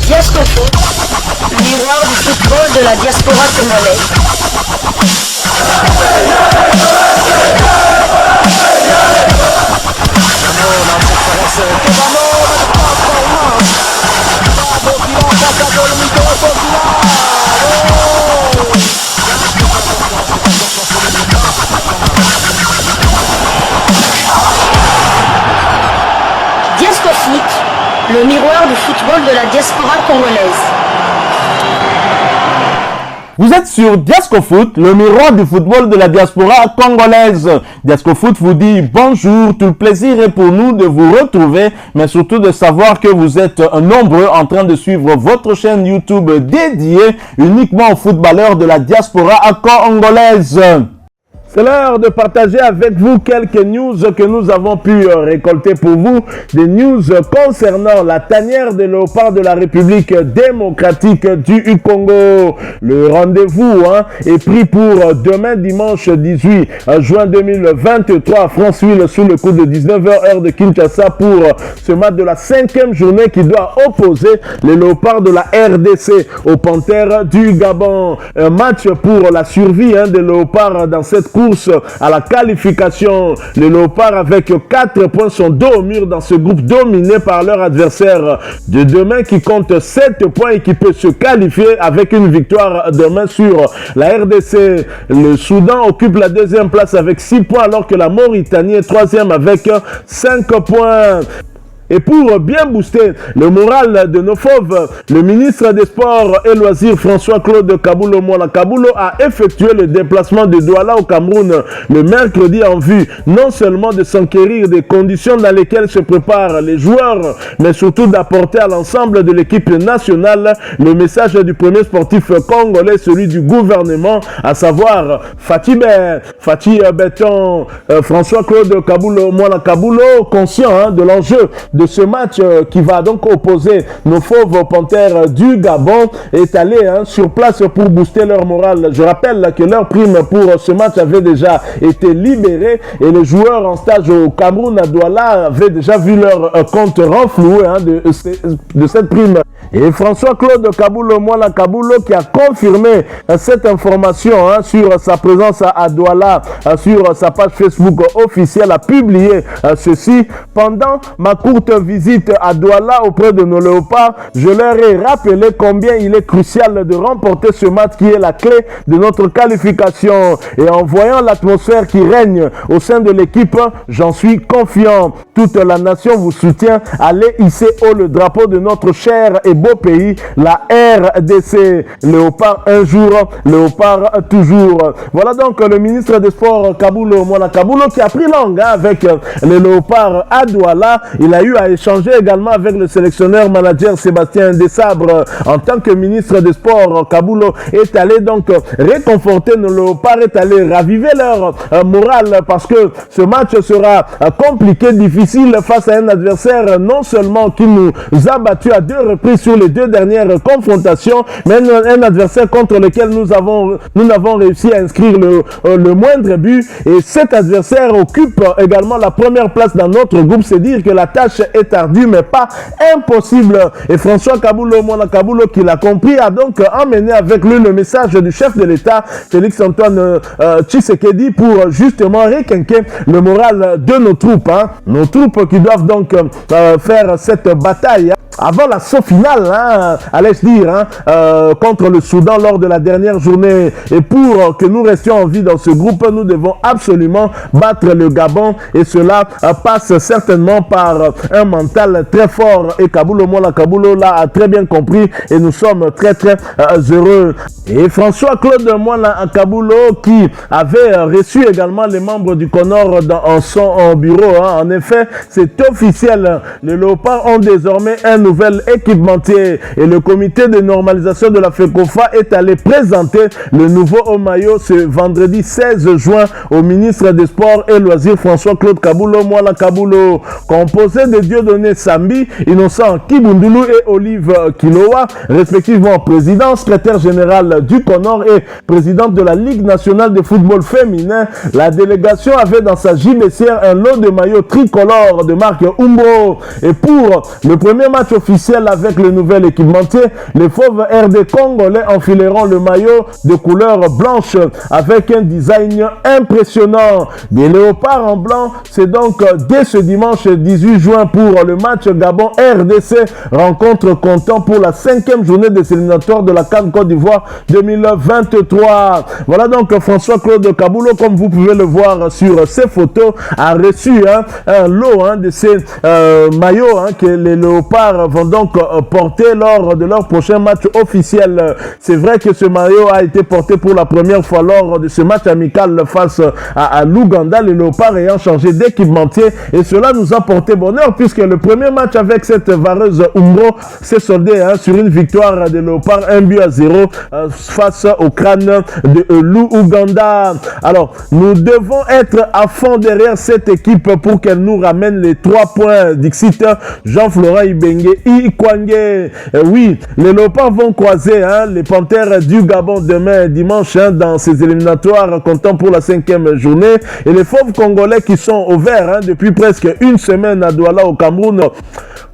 Diascofoot, miroir du football de la diaspora congolaise. Diascofoot, le miroir du football de la diaspora congolaise. Vous êtes sur Diascofoot, le miroir du football de la diaspora congolaise. Diascofoot vous dit bonjour, tout le plaisir est pour nous de vous retrouver, mais surtout de savoir que vous êtes nombreux en train de suivre votre chaîne YouTube dédiée uniquement aux footballeurs de la diaspora congolaise. C'est l'heure de partager avec vous quelques news que nous avons pu récolter pour vous. Des news concernant la tanière des léopards de la République démocratique du Congo. Le rendez-vous est pris pour demain dimanche 18 juin 2023 à Franceville sous le coup de 19h heure de Kinshasa pour ce match de la 5e journée qui doit opposer les léopards de la RDC aux panthères du Gabon. Un match pour la survie des léopards dans cette course à la qualification. Les léopards avec 4 points sont dos au mur dans ce groupe dominé par leur adversaire de demain qui compte 7 points et qui peut se qualifier avec une victoire demain sur la RDC. Le Soudan occupe la 2e place avec 6 points alors que la Mauritanie est 3e avec 5 points. Et pour bien booster le moral de nos fauves, le ministre des Sports et Loisirs François-Claude Kaboulo Mouala Kaboulo a effectué le déplacement de Douala au Cameroun le mercredi en vue non seulement de s'enquérir des conditions dans lesquelles se préparent les joueurs, mais surtout d'apporter à l'ensemble de l'équipe nationale le message du premier sportif congolais, celui du gouvernement, à savoir Fatih Béton, François-Claude Kaboulo Mouala Kaboulo, conscient de l'enjeu de ce match qui va donc opposer nos fauves panthères du Gabon, est allé sur place pour booster leur morale. Je rappelle que leur prime pour ce match avait déjà été libérée et les joueurs en stage au Cameroun à Douala avaient déjà vu leur compte renfloué de cette prime. Et François-Claude Kaboulo Mouala Kaboulo qui a confirmé cette information sur sa présence à Douala, sur sa page Facebook officielle, a publié ceci: pendant ma courte visite à Douala auprès de nos léopards, je leur ai rappelé combien il est crucial de remporter ce match qui est la clé de notre qualification. Et en voyant l'atmosphère qui règne au sein de l'équipe, j'en suis confiant. Toute la nation vous soutient. Allez hisser haut le drapeau de notre cher et beau pays, la RDC. Léopard un jour, léopard toujours. Voilà donc le ministre des Sports Kaboulo Mouala Kaboulo qui a pris langue avec les léopards à Douala. Il a eu à échanger également avec le sélectionneur manager Sébastien Desabre. En tant que ministre des Sports, Kaboulo est allé donc réconforter nos léopards, est allé raviver leur morale parce que ce match sera compliqué, difficile face à un adversaire non seulement qui nous a battus à 2 reprises sur les 2 dernières confrontations, mais un adversaire contre lequel nous n'avons réussi à inscrire le moindre but. Et cet adversaire occupe également la première place dans notre groupe. C'est dire que la tâche est ardue mais pas impossible. Et François Kaboulo Mouala Kaboulo, qui l'a compris, a donc emmené avec lui le message du chef de l'État Félix Antoine Tshisekedi pour justement requinquer le moral de nos troupes. Nos troupes qui doivent donc faire cette bataille avant l'assaut final, allais-je dire, contre le Soudan lors de la dernière journée. Et pour que nous restions en vie dans ce groupe, nous devons absolument battre le Gabon. Et cela passe certainement par un mental très fort. Et Kaboulo Mouala Kaboulo l'a très bien compris. Et nous sommes très heureux. Et François-Claude Mouala Kaboulo qui avait reçu également les membres du CONOR dans son bureau. En effet, c'est officiel. Les léopards ont désormais un nouvel équipementier et le comité de normalisation de la FECOFA est allé présenter le nouveau maillot ce vendredi 16 juin au ministre des Sports et Loisirs François-Claude Kaboulo Mouala Kaboulo. Composé de Dieudonné Sambi, Innocent Kibundulu et Olive Kilowa, respectivement président, secrétaire général du CONOR et présidente de la Ligue nationale de football féminin, la délégation avait dans sa gibecière un lot de maillots tricolores de marque Umbro. Et pour le premier match officiel avec le nouvel équipementier. Les fauves RD congolais enfileront le maillot de couleur blanche avec un design impressionnant. Des léopards en blanc, c'est donc dès ce dimanche 18 juin pour le match Gabon-RDC, rencontre comptant pour la 5e journée des éliminatoires de la CAN Côte d'Ivoire 2023. Voilà donc François-Claude Kaboulou, comme vous pouvez le voir sur ces photos, a reçu un lot de ces maillots que les léopards vont donc porter lors de leur prochain match officiel. C'est vrai que ce maillot a été porté pour la première fois lors de ce match amical face à l'Ouganda, les léopards ayant changé d'équipementier, et cela nous a porté bonheur puisque le premier match avec cette vareuse Umbro s'est soldé sur une victoire des léopards 1-0 face au crâne de l'Ouganda. Alors, nous devons être à fond derrière cette équipe pour qu'elle nous ramène les 3 points. Dixit Jean-Florent Ibenge Ikwangé. Oui, les léopards vont croiser les Panthères du Gabon demain dimanche dans ces éliminatoires comptant pour la 5e journée, et les fauves congolais qui sont au vert depuis presque une semaine à Douala au Cameroun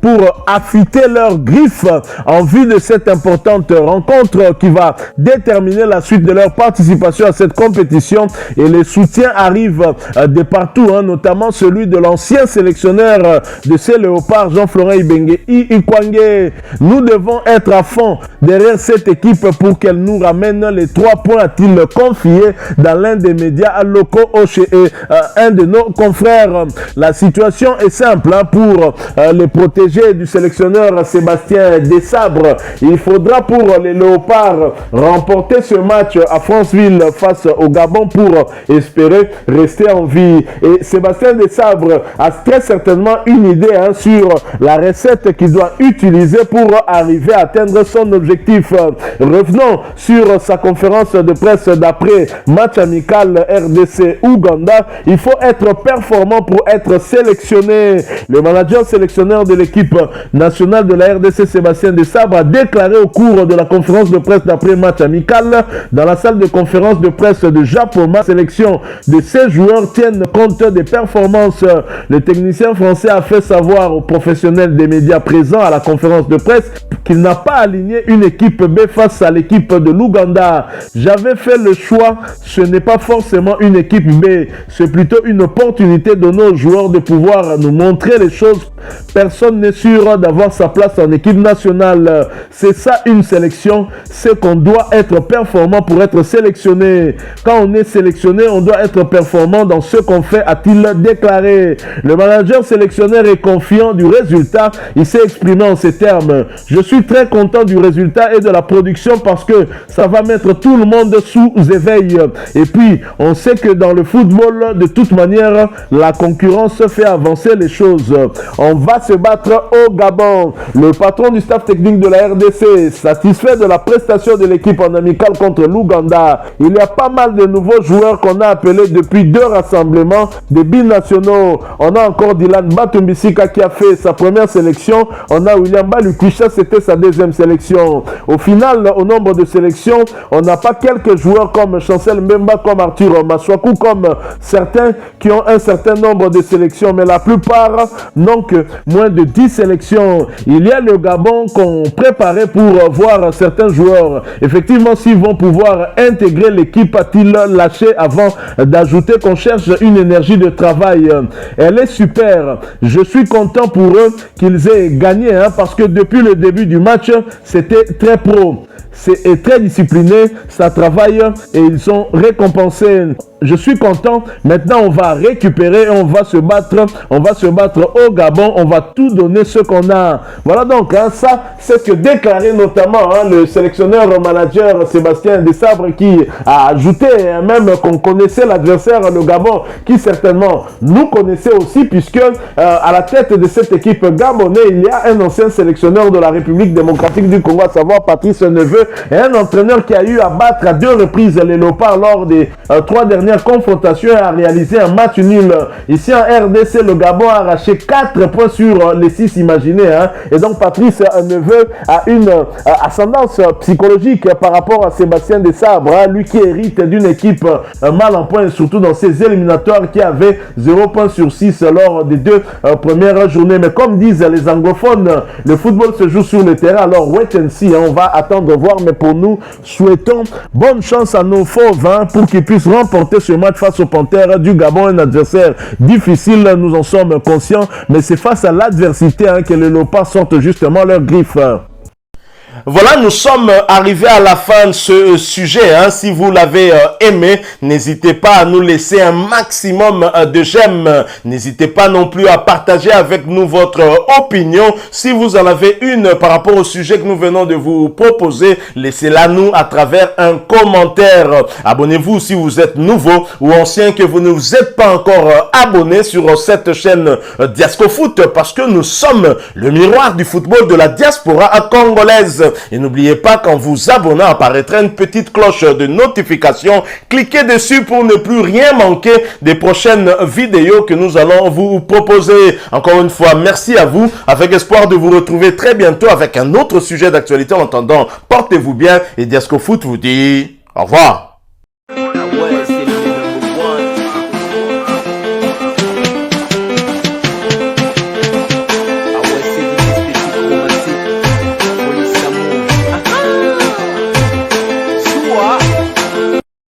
pour affûter leurs griffes en vue de cette importante rencontre qui va déterminer la suite de leur participation à cette compétition. Et les soutiens arrivent de partout, notamment celui de l'ancien sélectionneur de ces léopards, Jean-Florent Ibenge Ikwangé. Nous devons être à fond derrière cette équipe pour qu'elle nous ramène les 3 points, a-t-il confié dans l'un des médias locaux et un de nos confrères. La situation est simple pour les protéger du sélectionneur Sébastien Desabre. Il faudra pour les léopards remporter ce match à Franceville face au Gabon pour espérer rester en vie. Et Sébastien Desabre a très certainement une idée sur la recette qu'il doit utiliser pour arriver à atteindre son objectif. Revenons sur sa conférence de presse d'après match amical RDC-Ouganda. Il faut être performant pour être sélectionné. Le manager sélectionneur de l'équipe nationale de la RDC, Sébastien Desabre, a déclaré au cours de la conférence de presse d'après match amical dans la salle de conférence de presse de Japoma. Sélection de ces joueurs tiennent compte des performances. Le technicien français a fait savoir aux professionnels des médias présents à la conférence de presse qu'il n'a pas aligné une équipe B face à l'équipe de l'Ouganda. J'avais fait le choix, ce n'est pas forcément une équipe B, c'est plutôt une opportunité de nos joueurs de pouvoir nous montrer les choses. Personne n'est sûr d'avoir sa place en équipe nationale. C'est ça une sélection, c'est qu'on doit être performant pour être sélectionné. Quand on est sélectionné, on doit être performant dans ce qu'on fait, a-t-il déclaré. Le manager sélectionneur est confiant du résultat. Il s'est exprimé en ces termes: je suis très content du résultat et de la production parce que ça va mettre tout le monde sous éveil. Et puis, on sait que dans le football, de toute manière, la concurrence fait avancer les choses. On va se battre au Gabon. Le patron du staff technique de la RDC, satisfait de la prestation de l'équipe en amical contre l'Ouganda. Il y a pas mal de nouveaux joueurs qu'on a appelés depuis 2 rassemblements des binationaux. On a encore Dylan Batumbisika qui a fait sa première sélection. On a William Balukwisha, c'était sa 2e sélection. Au final, au nombre de sélections, on n'a pas quelques joueurs comme Chancel Mbemba, comme Arthur Maswaku, comme certains qui ont un certain nombre de sélections, mais la plupart n'ont que moins de 10 sélections. Il y a le Gabon qu'on préparait pour voir certains joueurs. Effectivement, s'ils vont pouvoir intégrer l'équipe, a-t-il lâché avant d'ajouter qu'on cherche une énergie de travail. Elle est super. Je suis content pour eux qu'ils aient gagné parce que depuis le début du match, c'était très pro. C'est très discipliné, ça travaille et ils sont récompensés. Je suis content. Maintenant, on va récupérer, on va se battre au Gabon, on va tout donner ce qu'on a. Voilà donc, ça, c'est ce que déclarait notamment le sélectionneur manager Sébastien Desabre, qui a ajouté même qu'on connaissait l'adversaire, le Gabon, qui certainement nous connaissait aussi, puisque à la tête de cette équipe gabonaise, il y a un ancien sélectionneur de la République démocratique du Congo, à savoir Patrice Neveu, et un entraîneur qui a eu à battre à 2 reprises les Léopards lors des 3 dernières confrontations et a réalisé un match nul. Ici en RDC, le Gabon a arraché 4 points sur les 6 imaginés. Hein. Et donc Patrice Neveu a une ascendance psychologique par rapport à Sébastien Desabre, hein, lui qui hérite d'une équipe mal en point, surtout dans ses éliminatoires qui avait 0 points sur 6 lors des 2 premières journées. Mais comme disent les anglophones, le football se joue sur le terrain, alors wait and see, hein, on va attendre voir, mais pour nous, souhaitons bonne chance à nos fauves hein, pour qu'ils puissent remporter ce match face aux Panthères du Gabon, un adversaire difficile, nous en sommes conscients, mais c'est face à l'adversité hein, que les Léopards sortent justement leurs griffes. Voilà, nous sommes arrivés à la fin de ce sujet. Hein. Si vous l'avez aimé, n'hésitez pas à nous laisser un maximum de j'aime. N'hésitez pas non plus à partager avec nous votre opinion. Si vous en avez une par rapport au sujet que nous venons de vous proposer, laissez-la nous à travers un commentaire. Abonnez-vous si vous êtes nouveau ou ancien que vous ne vous êtes pas encore abonné sur cette chaîne Diasco Foot parce que nous sommes le miroir du football de la diaspora congolaise. Et n'oubliez pas qu'en vous abonnant apparaîtra une petite cloche de notification. Cliquez dessus pour ne plus rien manquer des prochaines vidéos que nous allons vous proposer. Encore une fois, merci à vous, avec espoir de vous retrouver très bientôt avec un autre sujet d'actualité. En attendant, portez-vous bien et Diasco Foot vous dit au revoir.